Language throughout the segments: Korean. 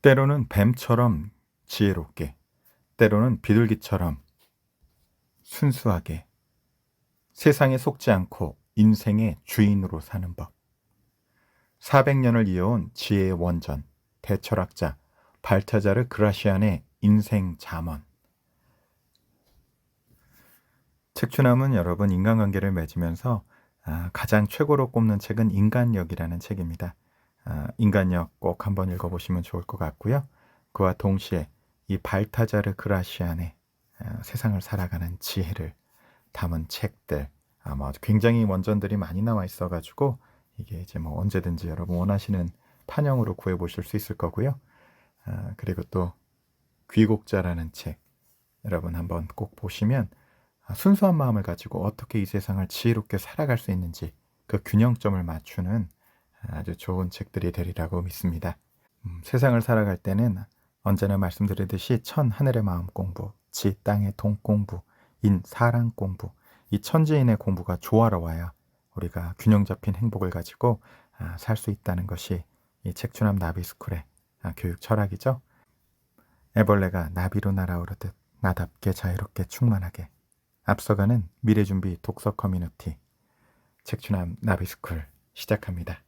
때로는 뱀처럼 지혜롭게, 때로는 비둘기처럼 순수하게, 세상에 속지 않고 인생의 주인으로 사는 법. 400년을 이어온 지혜의 원전, 대철학자 발타자르 그라시안의 인생 잠언. 책추남은 여러분 인간관계를 맺으면서 가장 최고로 꼽는 책은 인간력이라는 책입니다. 인간력 꼭 한번 읽어보시면 좋을 것 같고요. 그와 동시에 이 발타자르 그라시안의 세상을 살아가는 지혜를 담은 책들, 굉장히 원전들이 많이 나와 있어가지고 이게 이제 언제든지 여러분 원하시는 판형으로 구해보실 수 있을 거고요. 그리고 또 귀곡자라는 책 여러분 한번 꼭 보시면 순수한 마음을 가지고 어떻게 이 세상을 지혜롭게 살아갈 수 있는지 그 균형점을 맞추는 아주 좋은 책들이 되리라고 믿습니다. 세상을 살아갈 때는 언제나 말씀드리듯이 천 하늘의 마음 공부, 지 땅의 동 공부, 인 사랑 공부, 이 천지인의 공부가 조화로워야 우리가 균형 잡힌 행복을 가지고 살 수 있다는 것이 이 책추남 나비스쿨의 교육 철학이죠. 애벌레가 나비로 날아오르듯 나답게 자유롭게 충만하게 앞서가는 미래준비 독서 커뮤니티 책추남 나비스쿨 시작합니다.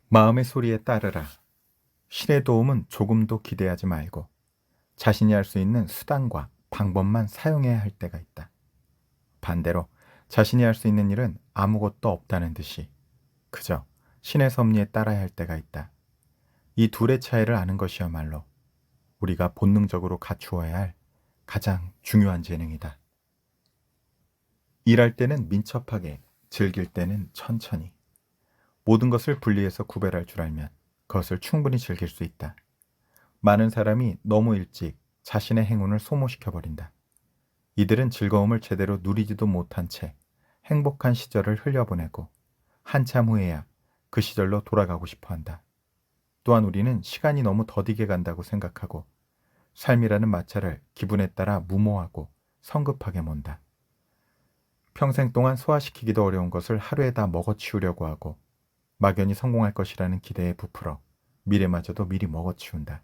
마음의 소리에 따르라. 신의 도움은 조금도 기대하지 말고 자신이 할 수 있는 수단과 방법만 사용해야 할 때가 있다. 반대로 자신이 할 수 있는 일은 아무것도 없다는 듯이 그저 신의 섭리에 따라야 할 때가 있다. 이 둘의 차이를 아는 것이야말로 우리가 본능적으로 갖추어야 할 가장 중요한 재능이다. 일할 때는 민첩하게, 즐길 때는 천천히. 모든 것을 분리해서 구별할 줄 알면 그것을 충분히 즐길 수 있다. 많은 사람이 너무 일찍 자신의 행운을 소모시켜버린다. 이들은 즐거움을 제대로 누리지도 못한 채 행복한 시절을 흘려보내고 한참 후에야 그 시절로 돌아가고 싶어한다. 또한 우리는 시간이 너무 더디게 간다고 생각하고 삶이라는 마차를 기분에 따라 무모하고 성급하게 몬다. 평생 동안 소화시키기도 어려운 것을 하루에 다 먹어치우려고 하고 막연히 성공할 것이라는 기대에 부풀어 미래마저도 미리 먹어치운다.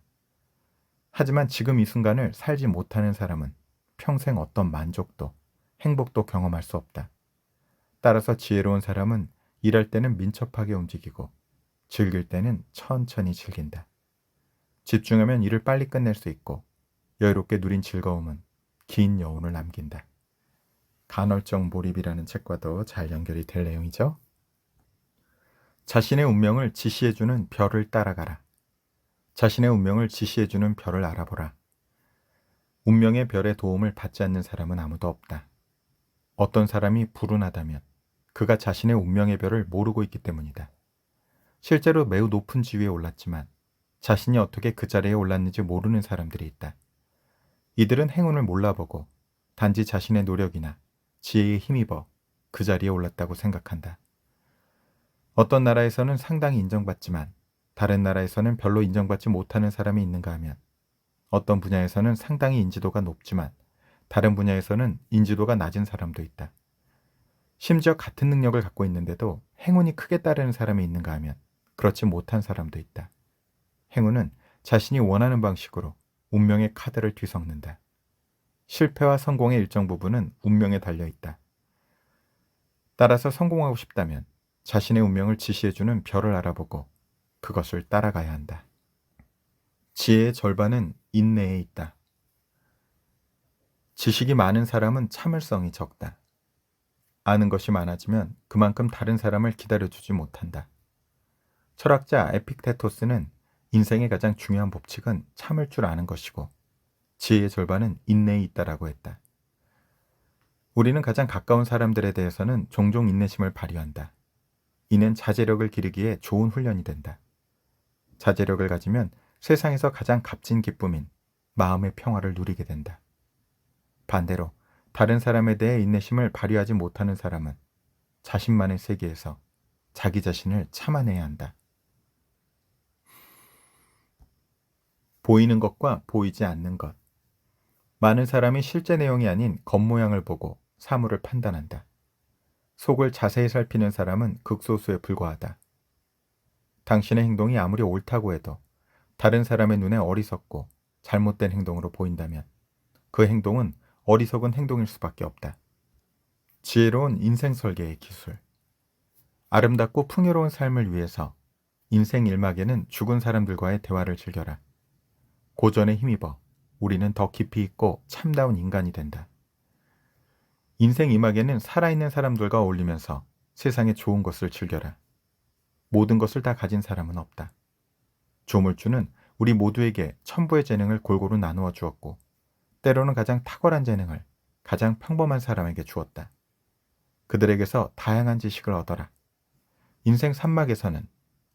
하지만 지금 이 순간을 살지 못하는 사람은 평생 어떤 만족도, 행복도 경험할 수 없다. 따라서 지혜로운 사람은 일할 때는 민첩하게 움직이고 즐길 때는 천천히 즐긴다. 집중하면 일을 빨리 끝낼 수 있고 여유롭게 누린 즐거움은 긴 여운을 남긴다. 간헐적 몰입이라는 책과도 잘 연결이 될 내용이죠. 자신의 운명을 지시해주는 별을 따라가라. 자신의 운명을 지시해주는 별을 알아보라. 운명의 별의 도움을 받지 않는 사람은 아무도 없다. 어떤 사람이 불운하다면 그가 자신의 운명의 별을 모르고 있기 때문이다. 실제로 매우 높은 지위에 올랐지만 자신이 어떻게 그 자리에 올랐는지 모르는 사람들이 있다. 이들은 행운을 몰라보고 단지 자신의 노력이나 지혜에 힘입어 그 자리에 올랐다고 생각한다. 어떤 나라에서는 상당히 인정받지만 다른 나라에서는 별로 인정받지 못하는 사람이 있는가 하면 어떤 분야에서는 상당히 인지도가 높지만 다른 분야에서는 인지도가 낮은 사람도 있다. 심지어 같은 능력을 갖고 있는데도 행운이 크게 따르는 사람이 있는가 하면 그렇지 못한 사람도 있다. 행운은 자신이 원하는 방식으로 운명의 카드를 뒤섞는다. 실패와 성공의 일정 부분은 운명에 달려있다. 따라서 성공하고 싶다면 자신의 운명을 지시해주는 별을 알아보고 그것을 따라가야 한다. 지혜의 절반은 인내에 있다. 지식이 많은 사람은 참을성이 적다. 아는 것이 많아지면 그만큼 다른 사람을 기다려주지 못한다. 철학자 에픽테토스는 인생의 가장 중요한 법칙은 참을 줄 아는 것이고 지혜의 절반은 인내에 있다라고 했다. 우리는 가장 가까운 사람들에 대해서는 종종 인내심을 발휘한다. 이는 자제력을 기르기에 좋은 훈련이 된다. 자제력을 가지면 세상에서 가장 값진 기쁨인 마음의 평화를 누리게 된다. 반대로 다른 사람에 대해 인내심을 발휘하지 못하는 사람은 자신만의 세계에서 자기 자신을 참아내야 한다. 보이는 것과 보이지 않는 것. 많은 사람이 실제 내용이 아닌 겉모양을 보고 사물을 판단한다. 속을 자세히 살피는 사람은 극소수에 불과하다. 당신의 행동이 아무리 옳다고 해도 다른 사람의 눈에 어리석고 잘못된 행동으로 보인다면 그 행동은 어리석은 행동일 수밖에 없다. 지혜로운 인생 설계의 기술. 아름답고 풍요로운 삶을 위해서 인생 일막에는 죽은 사람들과의 대화를 즐겨라. 고전에 힘입어 우리는 더 깊이 있고 참다운 인간이 된다. 인생 이막에는 살아있는 사람들과 어울리면서 세상의 좋은 것을 즐겨라. 모든 것을 다 가진 사람은 없다. 조물주는 우리 모두에게 천부의 재능을 골고루 나누어 주었고 때로는 가장 탁월한 재능을 가장 평범한 사람에게 주었다. 그들에게서 다양한 지식을 얻어라. 인생 산막에서는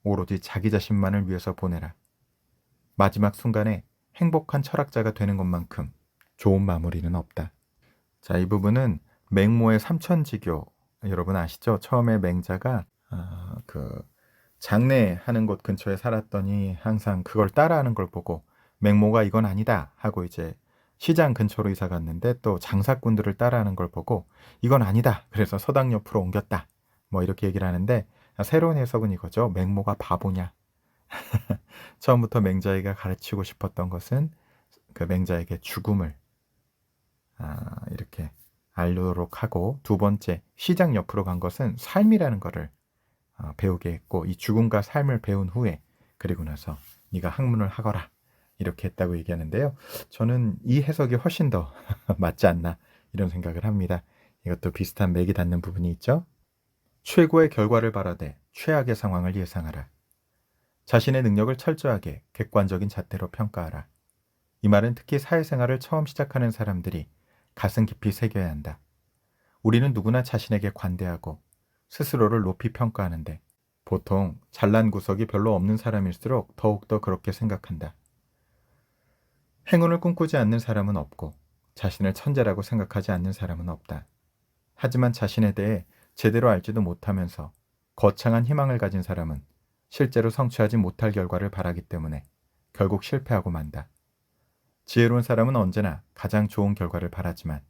오로지 자기 자신만을 위해서 보내라. 마지막 순간에 행복한 철학자가 되는 것만큼 좋은 마무리는 없다. 자, 이 부분은 맹모의 삼천지교, 여러분 아시죠? 처음에 맹자가 장례하는 곳 근처에 살았더니 항상 그걸 따라하는 걸 보고 맹모가 이건 아니다 하고 이제 시장 근처로 이사 갔는데 또 장사꾼들을 따라하는 걸 보고 이건 아니다, 그래서 서당 옆으로 옮겼다, 뭐 이렇게 얘기를 하는데 새로운 해석은 이거죠. 맹모가 바보냐. 처음부터 맹자이가 가르치고 싶었던 것은 그 맹자에게 죽음을 이렇게 알도록 하고, 두 번째 시장 옆으로 간 것은 삶이라는 것을 배우게 했고, 이 죽음과 삶을 배운 후에 그리고 나서 네가 학문을 하거라 이렇게 했다고 얘기하는데요. 저는 이 해석이 훨씬 더 맞지 않나 이런 생각을 합니다. 이것도 비슷한 맥이 닿는 부분이 있죠. 최고의 결과를 바라되 최악의 상황을 예상하라. 자신의 능력을 철저하게 객관적인 잣대로 평가하라. 이 말은 특히 사회생활을 처음 시작하는 사람들이 가슴 깊이 새겨야 한다. 우리는 누구나 자신에게 관대하고 스스로를 높이 평가하는데 보통 잘난 구석이 별로 없는 사람일수록 더욱더 그렇게 생각한다. 행운을 꿈꾸지 않는 사람은 없고 자신을 천재라고 생각하지 않는 사람은 없다. 하지만 자신에 대해 제대로 알지도 못하면서 거창한 희망을 가진 사람은 실제로 성취하지 못할 결과를 바라기 때문에 결국 실패하고 만다. 지혜로운 사람은 언제나 가장 좋은 결과를 바라지만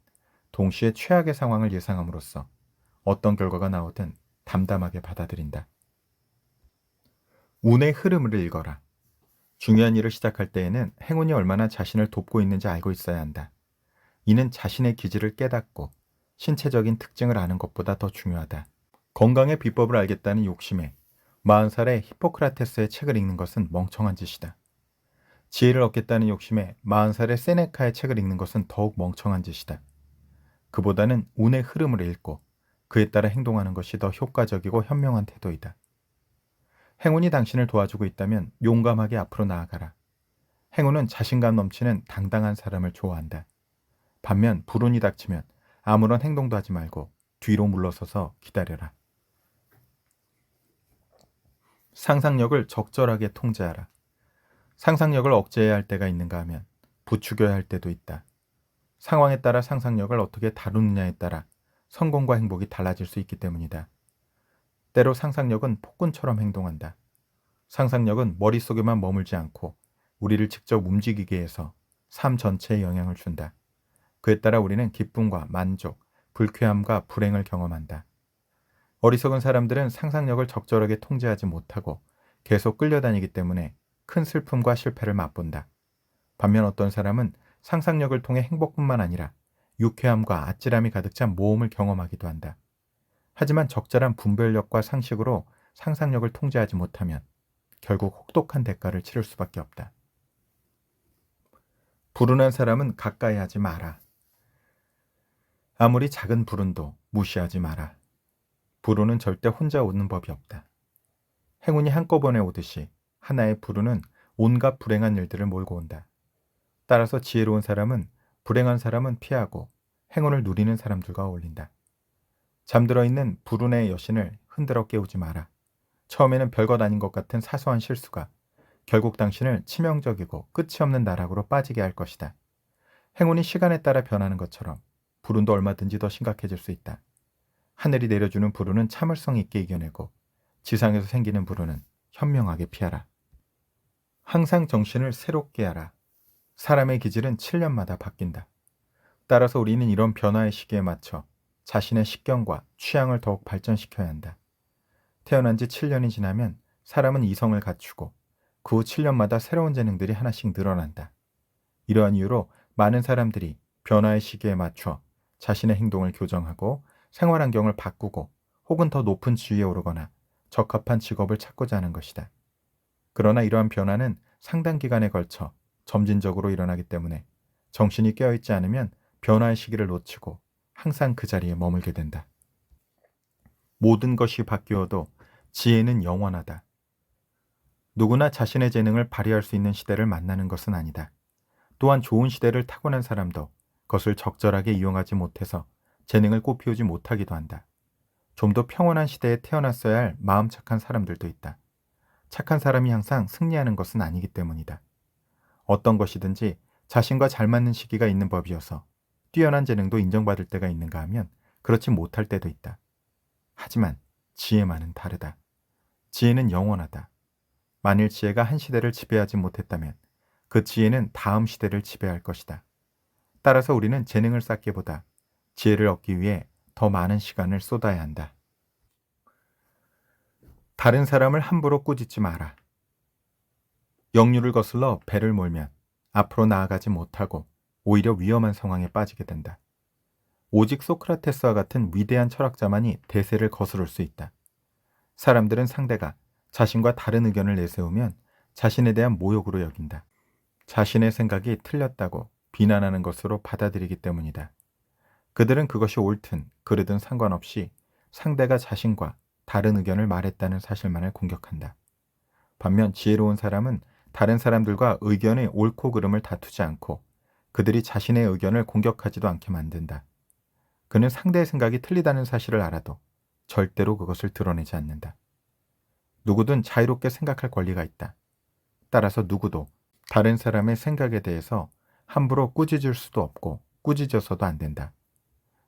동시에 최악의 상황을 예상함으로써 어떤 결과가 나오든 담담하게 받아들인다. 운의 흐름을 읽어라. 중요한 일을 시작할 때에는 행운이 얼마나 자신을 돕고 있는지 알고 있어야 한다. 이는 자신의 기질을 깨닫고 신체적인 특징을 아는 것보다 더 중요하다. 건강의 비법을 알겠다는 욕심에 40살의 히포크라테스의 책을 읽는 것은 멍청한 짓이다. 지혜를 얻겠다는 욕심에 40살의 세네카의 책을 읽는 것은 더욱 멍청한 짓이다. 그보다는 운의 흐름을 읽고 그에 따라 행동하는 것이 더 효과적이고 현명한 태도이다. 행운이 당신을 도와주고 있다면 용감하게 앞으로 나아가라. 행운은 자신감 넘치는 당당한 사람을 좋아한다. 반면 불운이 닥치면 아무런 행동도 하지 말고 뒤로 물러서서 기다려라. 상상력을 적절하게 통제하라. 상상력을 억제해야 할 때가 있는가 하면 부추겨야 할 때도 있다. 상황에 따라 상상력을 어떻게 다루느냐에 따라 성공과 행복이 달라질 수 있기 때문이다. 때로 상상력은 폭군처럼 행동한다. 상상력은 머릿속에만 머물지 않고 우리를 직접 움직이게 해서 삶 전체에 영향을 준다. 그에 따라 우리는 기쁨과 만족, 불쾌함과 불행을 경험한다. 어리석은 사람들은 상상력을 적절하게 통제하지 못하고 계속 끌려다니기 때문에 큰 슬픔과 실패를 맛본다. 반면 어떤 사람은 상상력을 통해 행복뿐만 아니라 유쾌함과 아찔함이 가득 찬 모험을 경험하기도 한다. 하지만 적절한 분별력과 상식으로 상상력을 통제하지 못하면 결국 혹독한 대가를 치를 수밖에 없다. 불운한 사람은 가까이 하지 마라. 아무리 작은 불운도 무시하지 마라. 불운은 절대 혼자 오는 법이 없다. 행운이 한꺼번에 오듯이 하나의 불운은 온갖 불행한 일들을 몰고 온다. 따라서 지혜로운 사람은 불행한 사람은 피하고 행운을 누리는 사람들과 어울린다. 잠들어 있는 불운의 여신을 흔들어 깨우지 마라. 처음에는 별것 아닌 것 같은 사소한 실수가 결국 당신을 치명적이고 끝이 없는 나락으로 빠지게 할 것이다. 행운이 시간에 따라 변하는 것처럼 불운도 얼마든지 더 심각해질 수 있다. 하늘이 내려주는 불운은 참을성 있게 이겨내고 지상에서 생기는 불운은 현명하게 피하라. 항상 정신을 새롭게 하라. 사람의 기질은 7년마다 바뀐다. 따라서 우리는 이런 변화의 시기에 맞춰 자신의 식견과 취향을 더욱 발전시켜야 한다. 태어난 지 7년이 지나면 사람은 이성을 갖추고 그 후 7년마다 새로운 재능들이 하나씩 늘어난다. 이러한 이유로 많은 사람들이 변화의 시기에 맞춰 자신의 행동을 교정하고 생활 환경을 바꾸고 혹은 더 높은 지위에 오르거나 적합한 직업을 찾고자 하는 것이다. 그러나 이러한 변화는 상당 기간에 걸쳐 점진적으로 일어나기 때문에 정신이 깨어있지 않으면 변화의 시기를 놓치고 항상 그 자리에 머물게 된다. 모든 것이 바뀌어도 지혜는 영원하다. 누구나 자신의 재능을 발휘할 수 있는 시대를 만나는 것은 아니다. 또한 좋은 시대를 타고난 사람도 그것을 적절하게 이용하지 못해서 재능을 꽃피우지 못하기도 한다. 좀 더 평온한 시대에 태어났어야 할 마음 착한 사람들도 있다. 착한 사람이 항상 승리하는 것은 아니기 때문이다. 어떤 것이든지 자신과 잘 맞는 시기가 있는 법이어서 뛰어난 재능도 인정받을 때가 있는가 하면 그렇지 못할 때도 있다. 하지만 지혜만은 다르다. 지혜는 영원하다. 만일 지혜가 한 시대를 지배하지 못했다면 그 지혜는 다음 시대를 지배할 것이다. 따라서 우리는 재능을 쌓기보다 지혜를 얻기 위해 더 많은 시간을 쏟아야 한다. 다른 사람을 함부로 꾸짖지 마라. 역류를 거슬러 배를 몰면 앞으로 나아가지 못하고 오히려 위험한 상황에 빠지게 된다. 오직 소크라테스와 같은 위대한 철학자만이 대세를 거스를 수 있다. 사람들은 상대가 자신과 다른 의견을 내세우면 자신에 대한 모욕으로 여긴다. 자신의 생각이 틀렸다고 비난하는 것으로 받아들이기 때문이다. 그들은 그것이 옳든 그르든 상관없이 상대가 자신과 다른 의견을 말했다는 사실만을 공격한다. 반면 지혜로운 사람은 다른 사람들과 의견의 옳고 그름을 다투지 않고 그들이 자신의 의견을 공격하지도 않게 만든다. 그는 상대의 생각이 틀리다는 사실을 알아도 절대로 그것을 드러내지 않는다. 누구든 자유롭게 생각할 권리가 있다. 따라서 누구도 다른 사람의 생각에 대해서 함부로 꾸짖을 수도 없고 꾸짖어서도 안 된다.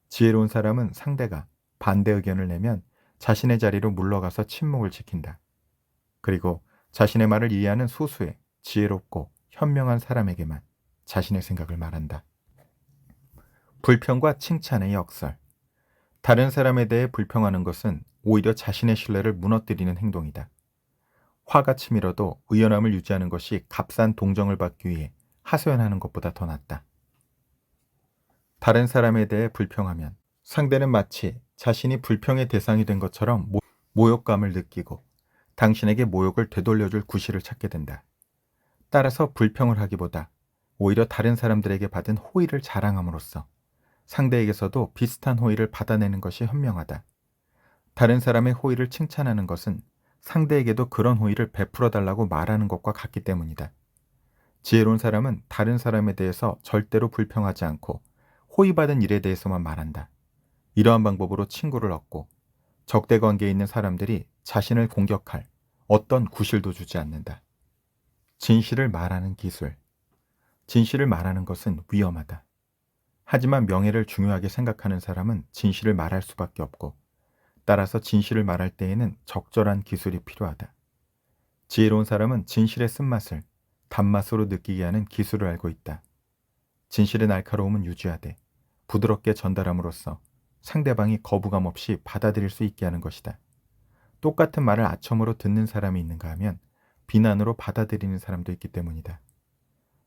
지혜로운 사람은 상대가 반대 의견을 내면 자신의 자리로 물러가서 침묵을 지킨다. 그리고 자신의 말을 이해하는 소수의 지혜롭고 현명한 사람에게만 자신의 생각을 말한다. 불평과 칭찬의 역설. 다른 사람에 대해 불평하는 것은 오히려 자신의 신뢰를 무너뜨리는 행동이다. 화가 치밀어도 의연함을 유지하는 것이 값싼 동정을 받기 위해 하소연하는 것보다 더 낫다. 다른 사람에 대해 불평하면 상대는 마치 자신이 불평의 대상이 된 것처럼 모욕감을 느끼고 당신에게 모욕을 되돌려줄 구실을 찾게 된다. 따라서 불평을 하기보다 오히려 다른 사람들에게 받은 호의를 자랑함으로써 상대에게서도 비슷한 호의를 받아내는 것이 현명하다. 다른 사람의 호의를 칭찬하는 것은 상대에게도 그런 호의를 베풀어 달라고 말하는 것과 같기 때문이다. 지혜로운 사람은 다른 사람에 대해서 절대로 불평하지 않고 호의받은 일에 대해서만 말한다. 이러한 방법으로 친구를 얻고 적대 관계에 있는 사람들이 자신을 공격할 어떤 구실도 주지 않는다. 진실을 말하는 기술. 진실을 말하는 것은 위험하다. 하지만 명예를 중요하게 생각하는 사람은 진실을 말할 수밖에 없고 따라서 진실을 말할 때에는 적절한 기술이 필요하다. 지혜로운 사람은 진실의 쓴맛을 단맛으로 느끼게 하는 기술을 알고 있다. 진실의 날카로움은 유지하되 부드럽게 전달함으로써 상대방이 거부감 없이 받아들일 수 있게 하는 것이다. 똑같은 말을 아첨으로 듣는 사람이 있는가 하면 비난으로 받아들이는 사람도 있기 때문이다.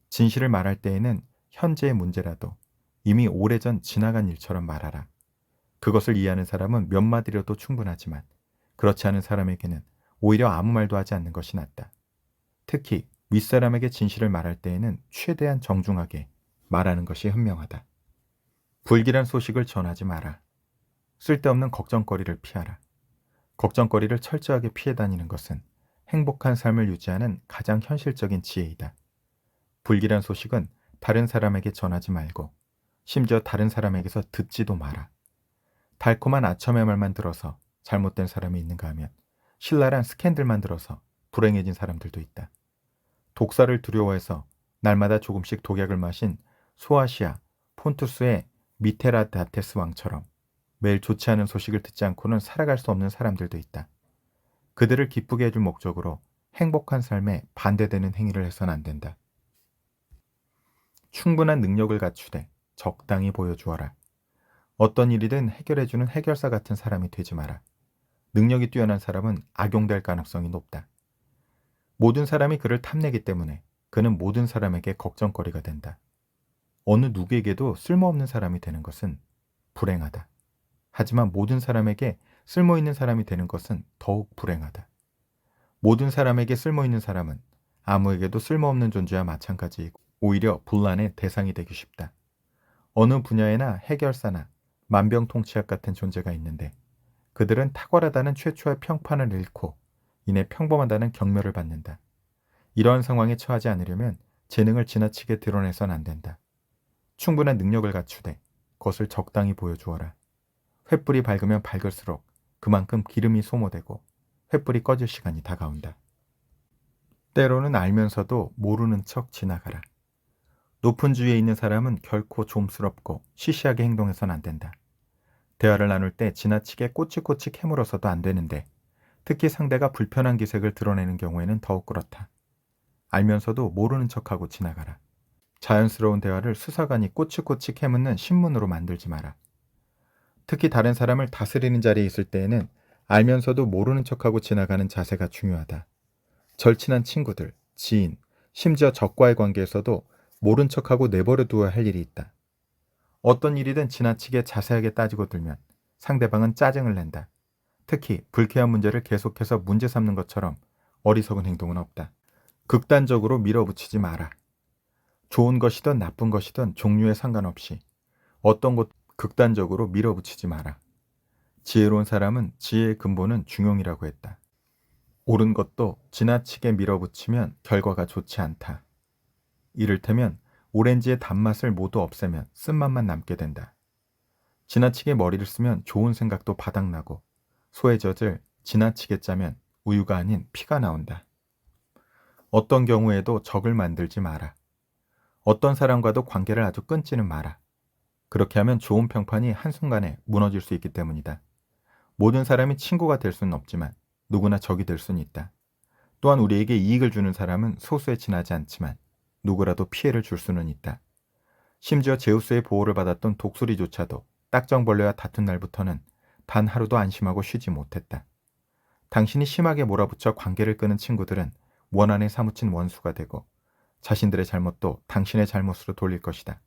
진실을 말할 때에는 현재의 문제라도 이미 오래전 지나간 일처럼 말하라. 그것을 이해하는 사람은 몇 마디로도 충분하지만 그렇지 않은 사람에게는 오히려 아무 말도 하지 않는 것이 낫다. 특히 윗사람에게 진실을 말할 때에는 최대한 정중하게 말하는 것이 현명하다. 불길한 소식을 전하지 마라. 쓸데없는 걱정거리를 피하라. 걱정거리를 철저하게 피해 다니는 것은 행복한 삶을 유지하는 가장 현실적인 지혜이다. 불길한 소식은 다른 사람에게 전하지 말고 심지어 다른 사람에게서 듣지도 마라. 달콤한 아첨의 말만 들어서 잘못된 사람이 있는가 하면 신랄한 스캔들만 들어서 불행해진 사람들도 있다. 독사를 두려워해서 날마다 조금씩 독약을 마신 소아시아 폰투스의 미테라다테스 왕처럼 매일 좋지 않은 소식을 듣지 않고는 살아갈 수 없는 사람들도 있다. 그들을 기쁘게 해줄 목적으로 행복한 삶에 반대되는 행위를 해서는 안 된다. 충분한 능력을 갖추되 적당히 보여주어라. 어떤 일이든 해결해주는 해결사 같은 사람이 되지 마라. 능력이 뛰어난 사람은 악용될 가능성이 높다. 모든 사람이 그를 탐내기 때문에 그는 모든 사람에게 걱정거리가 된다. 어느 누구에게도 쓸모없는 사람이 되는 것은 불행하다. 하지만 모든 사람에게 쓸모있는 사람이 되는 것은 더욱 불행하다. 모든 사람에게 쓸모있는 사람은 아무에게도 쓸모없는 존재와 마찬가지이고 오히려 분란의 대상이 되기 쉽다. 어느 분야에나 해결사나 만병통치약 같은 존재가 있는데 그들은 탁월하다는 최초의 평판을 잃고 이내 평범하다는 경멸을 받는다. 이러한 상황에 처하지 않으려면 재능을 지나치게 드러내선 안 된다. 충분한 능력을 갖추되 그것을 적당히 보여주어라. 횃불이 밝으면 밝을수록 그만큼 기름이 소모되고 횃불이 꺼질 시간이 다가온다. 때로는 알면서도 모르는 척 지나가라. 높은 주위에 있는 사람은 결코 좀스럽고 시시하게 행동해선 안 된다. 대화를 나눌 때 지나치게 꼬치꼬치 캐물어서도 안 되는데 특히 상대가 불편한 기색을 드러내는 경우에는 더욱 그렇다. 알면서도 모르는 척하고 지나가라. 자연스러운 대화를 수사관이 꼬치꼬치 캐묻는 신문으로 만들지 마라. 특히 다른 사람을 다스리는 자리에 있을 때에는 알면서도 모르는 척하고 지나가는 자세가 중요하다. 절친한 친구들, 지인, 심지어 적과의 관계에서도 모른 척하고 내버려 두어야 할 일이 있다. 어떤 일이든 지나치게 자세하게 따지고 들면 상대방은 짜증을 낸다. 특히 불쾌한 문제를 계속해서 문제 삼는 것처럼 어리석은 행동은 없다. 극단적으로 밀어붙이지 마라. 좋은 것이든 나쁜 것이든 종류에 상관없이 어떤 것 극단적으로 밀어붙이지 마라. 지혜로운 사람은 지혜의 근본은 중용이라고 했다. 옳은 것도 지나치게 밀어붙이면 결과가 좋지 않다. 이를테면 오렌지의 단맛을 모두 없애면 쓴맛만 남게 된다. 지나치게 머리를 쓰면 좋은 생각도 바닥나고 소의 젖을 지나치게 짜면 우유가 아닌 피가 나온다. 어떤 경우에도 적을 만들지 마라. 어떤 사람과도 관계를 아주 끊지는 마라. 그렇게 하면 좋은 평판이 한순간에 무너질 수 있기 때문이다. 모든 사람이 친구가 될 수는 없지만 누구나 적이 될 수는 있다. 또한 우리에게 이익을 주는 사람은 소수에 지나지 않지만 누구라도 피해를 줄 수는 있다. 심지어 제우스의 보호를 받았던 독수리조차도 딱정벌레와 다툰 날부터는 단 하루도 안심하고 쉬지 못했다. 당신이 심하게 몰아붙여 관계를 끄는 친구들은 원한에 사무친 원수가 되고 자신들의 잘못도 당신의 잘못으로 돌릴 것이다.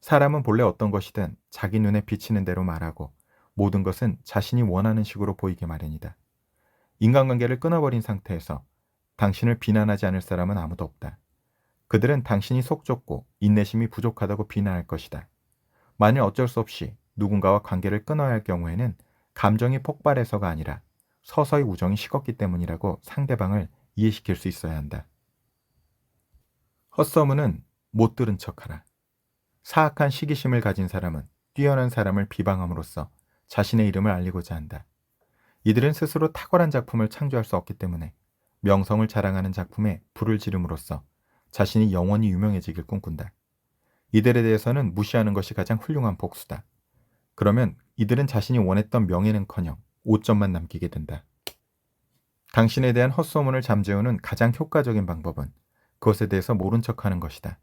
사람은 본래 어떤 것이든 자기 눈에 비치는 대로 말하고 모든 것은 자신이 원하는 식으로 보이게 마련이다. 인간관계를 끊어버린 상태에서 당신을 비난하지 않을 사람은 아무도 없다. 그들은 당신이 속 좁고 인내심이 부족하다고 비난할 것이다. 만일 어쩔 수 없이 누군가와 관계를 끊어야 할 경우에는 감정이 폭발해서가 아니라 서서히 우정이 식었기 때문이라고 상대방을 이해시킬 수 있어야 한다. 헛소문은 못 들은 척하라. 사악한 시기심을 가진 사람은 뛰어난 사람을 비방함으로써 자신의 이름을 알리고자 한다. 이들은 스스로 탁월한 작품을 창조할 수 없기 때문에 명성을 자랑하는 작품에 불을 지름으로써 자신이 영원히 유명해지길 꿈꾼다. 이들에 대해서는 무시하는 것이 가장 훌륭한 복수다. 그러면 이들은 자신이 원했던 명예는커녕 오점만 남기게 된다. 당신에 대한 헛소문을 잠재우는 가장 효과적인 방법은 그것에 대해서 모른 척하는 것이다.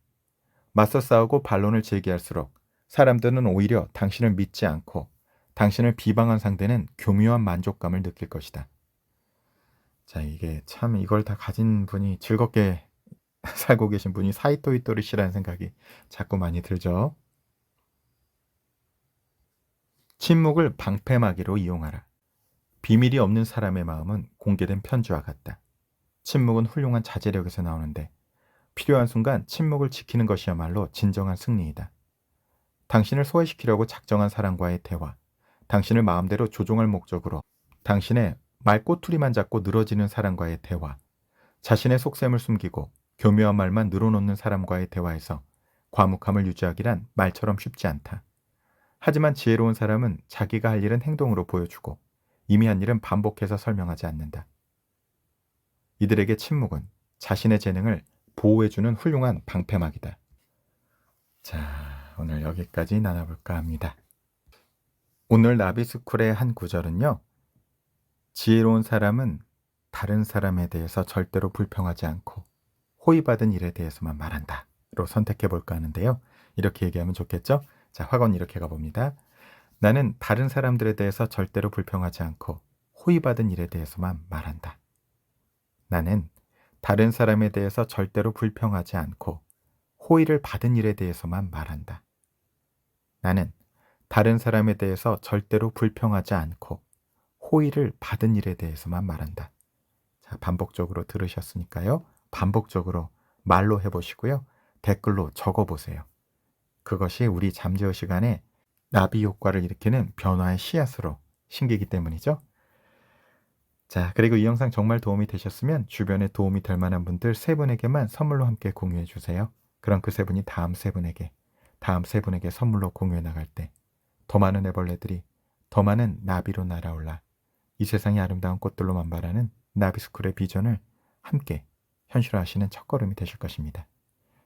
맞서 싸우고 반론을 제기할수록 사람들은 오히려 당신을 믿지 않고 당신을 비방한 상대는 교묘한 만족감을 느낄 것이다. 자, 이게 참 이걸 다 가진 분이 즐겁게 살고 계신 분이 사이토 이토리 씨라는 생각이 자꾸 많이 들죠. 침묵을 방패막이로 이용하라. 비밀이 없는 사람의 마음은 공개된 편지와 같다. 침묵은 훌륭한 자제력에서 나오는데 필요한 순간 침묵을 지키는 것이야말로 진정한 승리이다. 당신을 소외시키려고 작정한 사람과의 대화, 당신을 마음대로 조종할 목적으로 당신의 말꼬투리만 잡고 늘어지는 사람과의 대화, 자신의 속셈을 숨기고 교묘한 말만 늘어놓는 사람과의 대화에서 과묵함을 유지하기란 말처럼 쉽지 않다. 하지만 지혜로운 사람은 자기가 할 일은 행동으로 보여주고 이미 한 일은 반복해서 설명하지 않는다. 이들에게 침묵은 자신의 재능을 보호해주는 훌륭한 방패막이다. 자, 오늘 여기까지 나눠볼까 합니다. 오늘 나비스쿨의 한 구절은요. 지혜로운 사람은 다른 사람에 대해서 절대로 불평하지 않고 호의받은 일에 대해서만 말한다 로 선택해볼까 하는데요. 이렇게 얘기하면 좋겠죠? 자, 확언 이렇게 가봅니다. 나는 다른 사람들에 대해서 절대로 불평하지 않고 호의받은 일에 대해서만 말한다. 나는 다른 사람에 대해서 절대로 불평하지 않고 호의를 받은 일에 대해서만 말한다. 나는 다른 사람에 대해서 절대로 불평하지 않고 호의를 받은 일에 대해서만 말한다. 자, 반복적으로 들으셨으니까요. 반복적으로 말로 해보시고요. 댓글로 적어보세요. 그것이 우리 잠재워 시간에 나비 효과를 일으키는 변화의 씨앗으로 심기기 때문이죠. 자, 그리고 이 영상 정말 도움이 되셨으면 주변에 도움이 될 만한 분들 3분에게만 선물로 함께 공유해 주세요. 그럼 그 3분이 다음 3분에게 선물로 공유해 나갈 때 더 많은 애벌레들이 더 많은 나비로 날아올라 이 세상의 아름다운 꽃들로 만발하는 나비스쿨의 비전을 함께 현실화하시는 첫걸음이 되실 것입니다.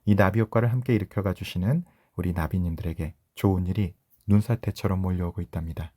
이 나비 효과를 함께 일으켜가 주시는 우리 나비님들에게 좋은 일이 눈사태처럼 몰려오고 있답니다.